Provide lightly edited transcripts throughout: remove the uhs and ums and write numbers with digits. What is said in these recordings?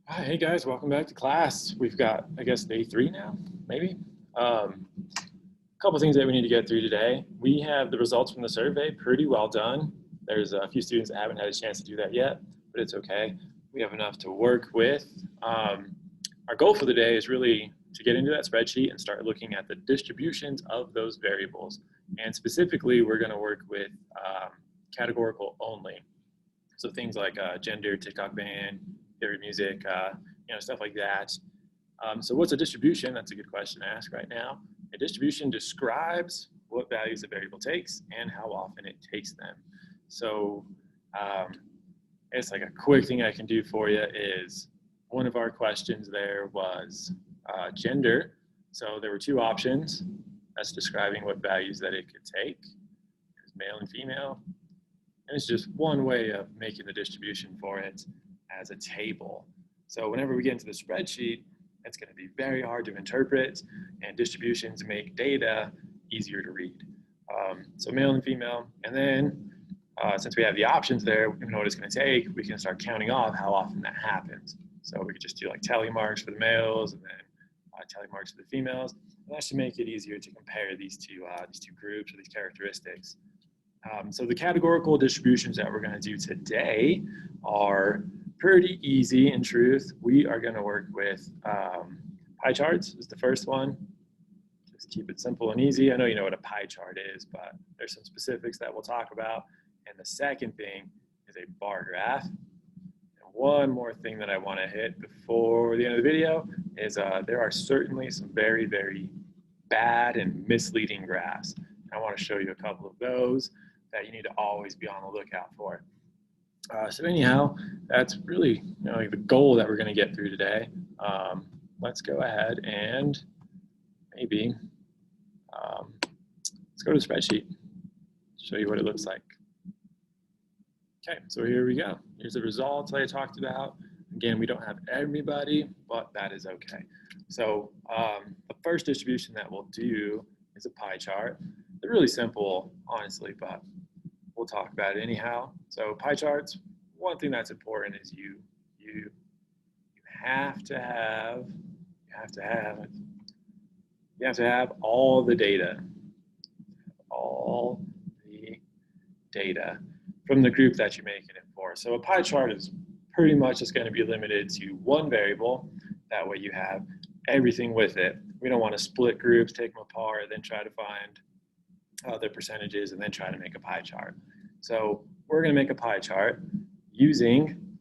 Hi, hey guys, welcome back to class. We've got, I guess, day 3 now, maybe. A couple things that we need to get through today. We have the results from the survey, pretty well done. There's a few students that haven't had a chance to do that yet, but it's okay. We have enough to work with. Our goal for the day is really to get into that spreadsheet and start looking at the distributions of those variables. And specifically, we're going to work with categorical only. So things like gender, TikTok ban, favorite music, stuff like that. So what's a distribution? That's a good question to ask right now. A distribution describes what values a variable takes and how often it takes them. So it's like a quick thing I can do for you is one of our questions there was gender. So there were 2 options. That's describing what values that it could take. It's male and female. And it's just one way of making the distribution for it as a table. So whenever we get into the spreadsheet, it's going to be very hard to interpret, and distributions make data easier to read. So male and female, and then since we have the options there, we know what it's going to take, we can start counting off how often that happens. So we could just do like tally marks for the males and then tally marks for the females. And that should make it easier to compare these two groups or these characteristics. So the categorical distributions that we're going to do today are pretty easy in truth. We are going to work with pie charts is the first one. Just keep it simple and easy. I know you know what a pie chart is, but there's some specifics that we'll talk about. And the second thing is a bar graph. And one more thing that I want to hit before the end of the video is there are certainly some very, very bad and misleading graphs. I want to show you a couple of those that you need to always be on the lookout for. So anyhow, that's really the goal that we're going to get through today. Let's go ahead and maybe let's go to the spreadsheet, show you what it looks like. Okay, so here we go. Here's the results I talked about. Again, we don't have everybody, but that is okay. So the first distribution that we'll do is a pie chart. They're really simple, honestly, but we'll talk about it anyhow. So pie charts, one thing that's important is you have to have all the data from the group that you're making it for. So a pie chart is pretty much just going to be limited to one variable. That way you have everything with it. We don't want to split groups, take them apart, then try to find the percentages and then try to make a pie chart. So we're going to make a pie chart using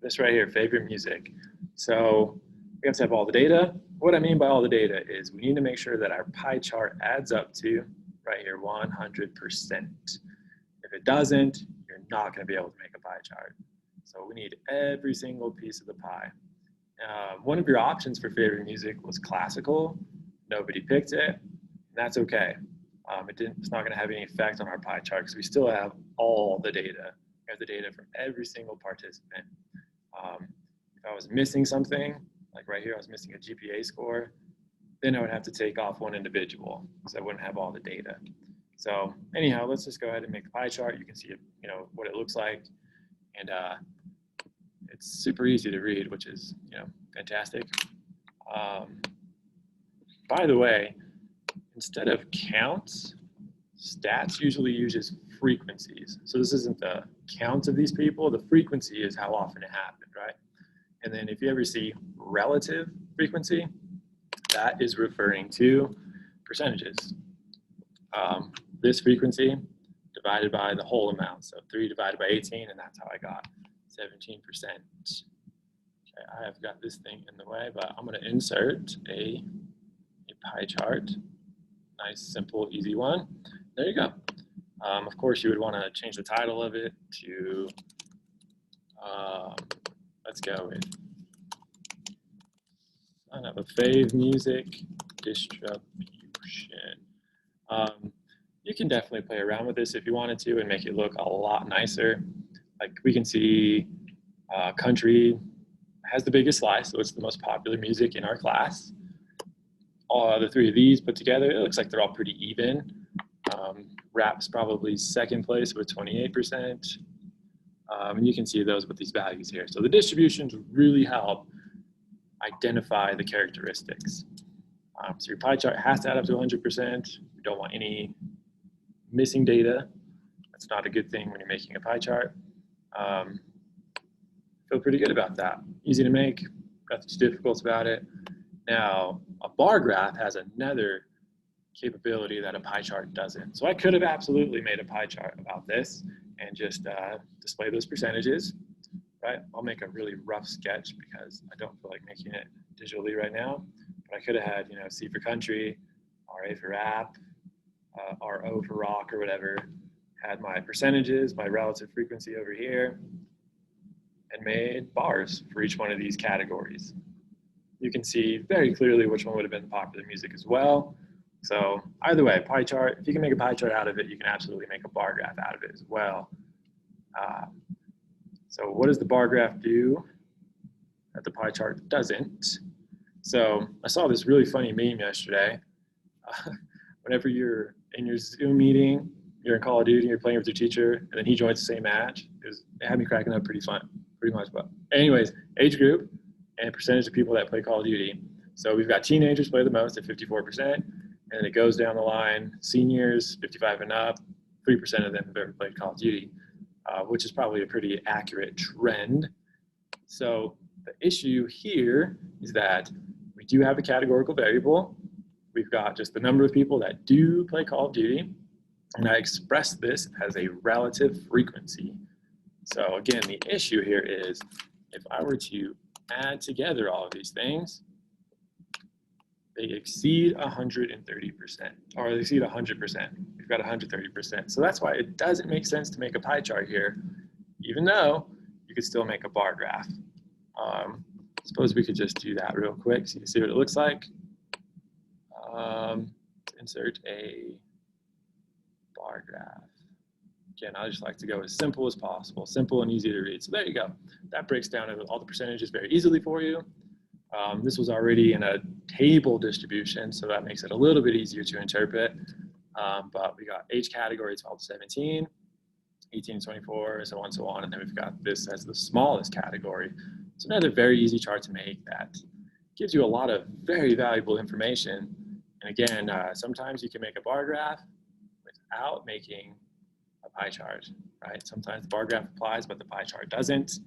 this right here, favorite music. So we have to have all the data. What I mean by all the data is we need to make sure that our pie chart adds up to, right here, 100%. If it doesn't, you're not going to be able to make a pie chart. So we need every single piece of the pie. One of your options for favorite music was classical. Nobody picked it. That's okay. It's not going to have any effect on our pie chart because we still have all the data. We have the data from every single participant. If I was missing something, like right here, I was missing a GPA score, then I would have to take off one individual because I wouldn't have all the data. So anyhow, let's just go ahead and make the pie chart. You can see, what it looks like, and it's super easy to read, which is, fantastic. By the way, instead of counts, stats usually uses frequencies. So this isn't the count of these people. The frequency is how often it happened, right? And then if you ever see relative frequency, that is referring to percentages. This frequency divided by the whole amount. So 3 divided by 18, and that's how I got 17%. Okay, I have got this thing in the way, but I'm going to insert a pie chart. Nice, simple, easy one. There you go. Of course, you would want to change the title of it to, let's go with son of a fave music distribution. You can definitely play around with this if you wanted to and make it look a lot nicer. Like we can see country has the biggest slice, so it's the most popular music in our class. All the 3 of these put together, it looks like they're all pretty even. Rap's probably second place with 28%. And you can see those with these values here. So the distributions really help identify the characteristics. So your pie chart has to add up to 100%. You don't want any missing data. That's not a good thing when you're making a pie chart. Feel pretty good about that. Easy to make, nothing too difficult about it. Now, a bar graph has another capability that a pie chart doesn't. So I could have absolutely made a pie chart about this and just display those percentages, right? I'll make a really rough sketch because I don't feel like making it digitally right now. But I could have had, C for country, RA for rap, RO for rock or whatever, had my percentages, my relative frequency over here, and made bars for each one of these categories. You can see very clearly which one would have been the popular music as well. So either way, pie chart, if you can make a pie chart out of it, you can absolutely make a bar graph out of it as well. So what does the bar graph do that the pie chart doesn't? So I saw this really funny meme yesterday. Whenever you're in your Zoom meeting, you're in Call of Duty, you're playing with your teacher, and then he joins the same match. It had me cracking up pretty much. But anyways, age group and percentage of people that play Call of Duty. So we've got teenagers play the most at 54%, and then it goes down the line, seniors, 55 and up, 3% of them have ever played Call of Duty, which is probably a pretty accurate trend. So the issue here is that we do have a categorical variable. We've got just the number of people that do play Call of Duty, and I express this as a relative frequency. So again, the issue here is if I were to add together all of these things, they exceed 130%, or they exceed 100%. We've got 130%. So that's why it doesn't make sense to make a pie chart here, even though you could still make a bar graph. Suppose we could just do that real quick so you can see what it looks like. Insert a bar graph. Again, I just like to go as simple as possible, simple and easy to read. So there you go. That breaks down all the percentages very easily for you. This was already in a table distribution, so that makes it a little bit easier to interpret. But we got age category 12 to 17, 18 to 24, so on, and then we've got this as the smallest category. It's another very easy chart to make that gives you a lot of very valuable information. And again, sometimes you can make a bar graph without making a pie chart, right? Sometimes the bar graph applies, but the pie chart doesn't.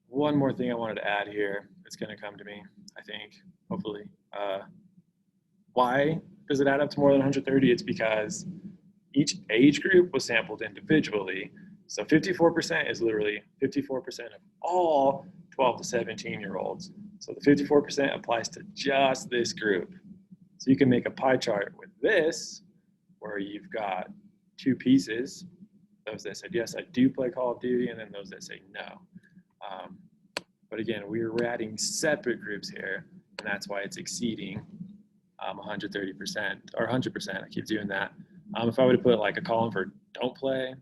One more thing I wanted to add here, it's going to come to me, I think, hopefully. Why does it add up to more than 130? It's because each age group was sampled individually. So 54% is literally 54% of all 12 to 17-year-olds. So the 54% applies to just this group. So you can make a pie chart with this, where you've got two pieces, those that said, yes, I do play Call of Duty, and then those that say no. But again, we're adding separate groups here, and that's why it's exceeding 130% or 100%. I keep doing that. If I would have put like a column for don't play,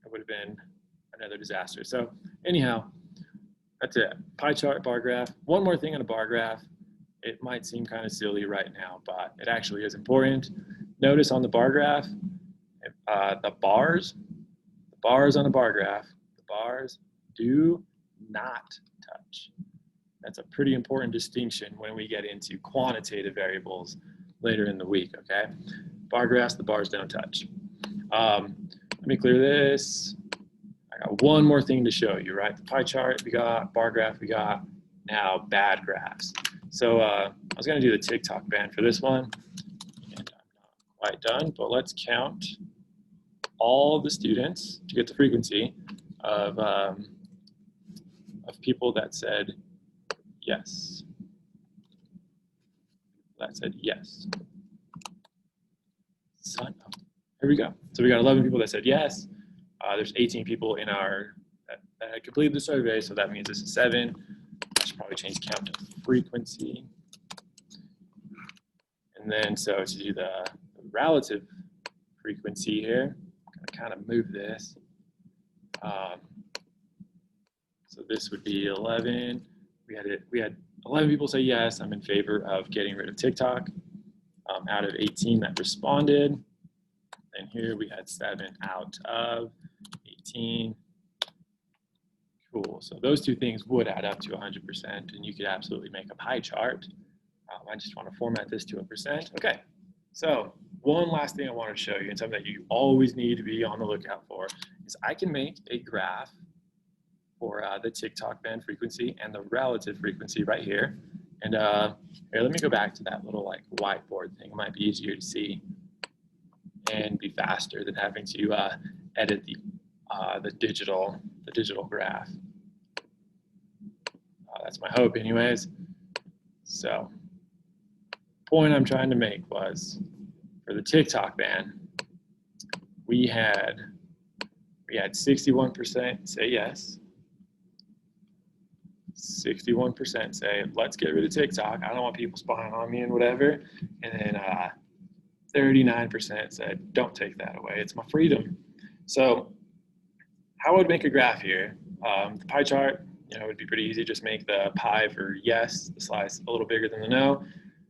it would have been another disaster. So anyhow, that's it. Pie chart, bar graph. One more thing on a bar graph. It might seem kind of silly right now, but it actually is important. Notice on the bar graph, the bars on a bar graph, the bars do not touch. That's a pretty important distinction when we get into quantitative variables later in the week, okay? Bar graphs, the bars don't touch. Let me clear this. I got one more thing to show you, right? The pie chart we got, bar graph we got, now bad graphs. So I was gonna do the TikTok ban for this one, and I'm not quite done, but let's count all the students to get the frequency of people that said yes. That said yes. Here we go. So we got 11 people that said yes. There's 18 people in our that had completed the survey, so that means this is 7. I should probably change count to frequency. And then so to do the relative frequency here, I'm gonna kind of move this. So this would be 11. We had 11 people say yes. I'm in favor of getting rid of TikTok. Out of 18 that responded, And here we had 7 out of 18. Cool. So those two things would add up to 100%, and you could absolutely make a pie chart. I just want to format this to a percent. Okay. So one last thing I want to show you, and something that you always need to be on the lookout for, is I can make a graph for the TikTok band frequency and the relative frequency right here. And here, let me go back to that little like whiteboard thing. It might be easier to see and be faster than having to edit the digital graph. That's my hope, anyways. So, point I'm trying to make was for the TikTok band, we had 61% say yes, 61% say let's get rid of TikTok. I don't want people spying on me and whatever, and then 39% said don't take that away. It's my freedom. So, how I would make a graph here? The pie chart, it would be pretty easy. Just make the pie for yes, the slice a little bigger than the no.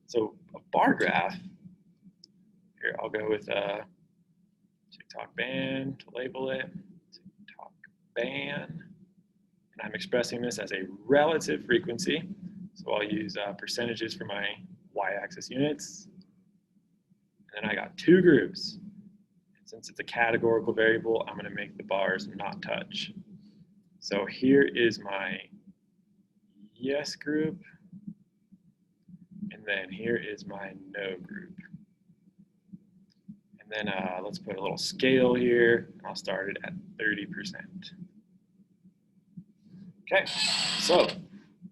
So a bar graph, here I'll go with TikTok band to label it, TikTok band. And I'm expressing this as a relative frequency. So I'll use percentages for my y-axis units. And then I got two groups. Since it's a categorical variable, I'm going to make the bars not touch. So here is my yes group, and then here is my no group. And then let's put a little scale here. I'll start it at 30%. Okay, so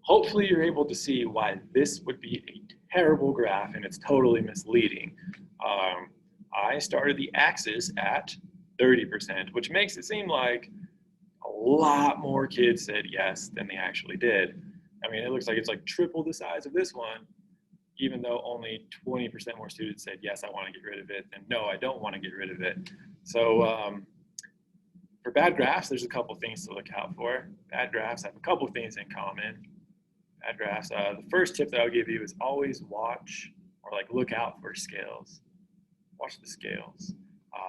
hopefully you're able to see why this would be a terrible graph and it's totally misleading. I started the axis at 30%, which makes it seem like a lot more kids said yes than they actually did. I mean, it looks like it's like triple the size of this one, even though only 20% more students said, yes, I want to get rid of it, than no, I don't want to get rid of it. So for bad graphs, there's a couple things to look out for. Bad graphs have a couple things in common. Bad graphs, the first tip that I'll give you is always watch or like look out for scales. Watch the scales.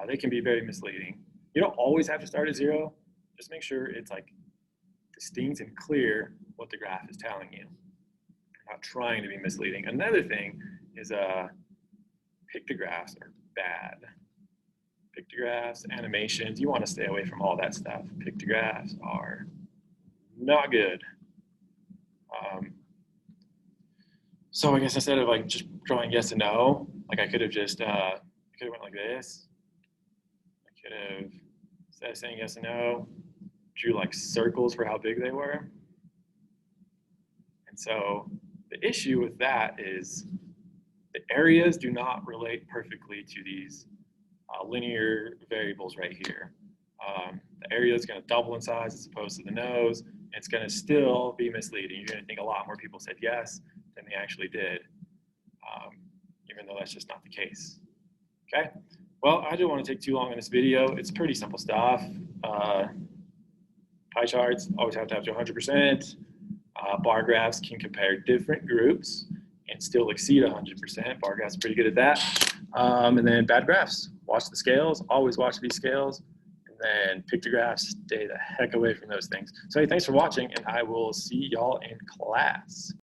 They can be very misleading. You don't always have to start at 0. Just make sure it's like distinct and clear what the graph is telling you. You're not trying to be misleading. Another thing is pictographs are bad. Pictographs, animations, you want to stay away from all that stuff. Pictographs are not good. So I guess instead of like just drawing yes and no, like I could have just went like this. I could have, instead of saying yes and no, drew like circles for how big they were. And so the issue with that is the areas do not relate perfectly to these linear variables right here. The area is going to double in size as opposed to the nose. And it's going to still be misleading. You're going to think a lot more people said yes than they actually did, even though that's just not the case. Okay, well, I don't want to take too long in this video. It's pretty simple stuff. Pie charts always have to 100%. Bar graphs can compare different groups and still exceed 100%. Bar graphs are pretty good at that. And then bad graphs, watch the scales, always watch these scales. And then pictographs, stay the heck away from those things. So hey, thanks for watching, and I will see y'all in class.